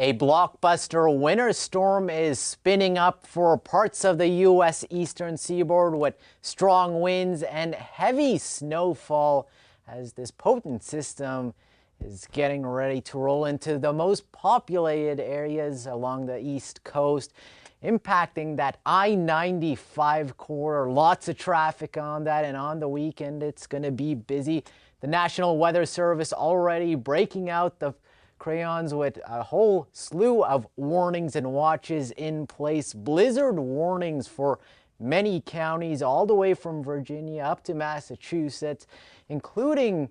A blockbuster winter storm is spinning up for parts of the U.S. eastern seaboard with strong winds and heavy snowfall as this potent system is getting ready to roll into the most populated areas along the east coast, impacting that I-95 corridor. Lots of traffic on that, and on the weekend it's going to be busy. The National Weather Service already breaking out the crayons with a whole slew of warnings and watches in place. Blizzard warnings for many counties all the way from Virginia up to Massachusetts, including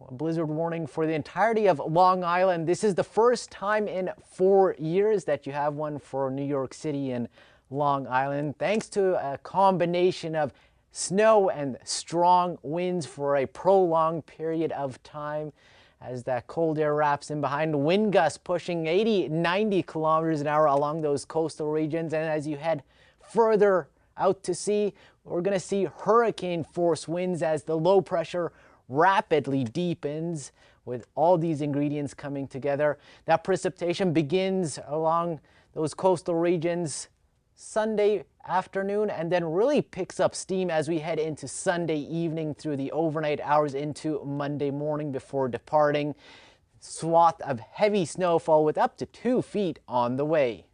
a blizzard warning for the entirety of Long Island. This is the first time in 4 years that you have one for New York City and Long Island, thanks to a combination of snow and strong winds for a prolonged period of time. As that cold air wraps in behind, wind gusts pushing 80-90 kilometers an hour along those coastal regions. And as you head further out to sea, we're going to see hurricane force winds as the low pressure rapidly deepens. With all these ingredients coming together, that precipitation begins along those coastal regions Sunday afternoon and then really picks up steam as we head into Sunday evening through the overnight hours into Monday morning before departing. Swath of heavy snowfall with up to 2 feet on the way.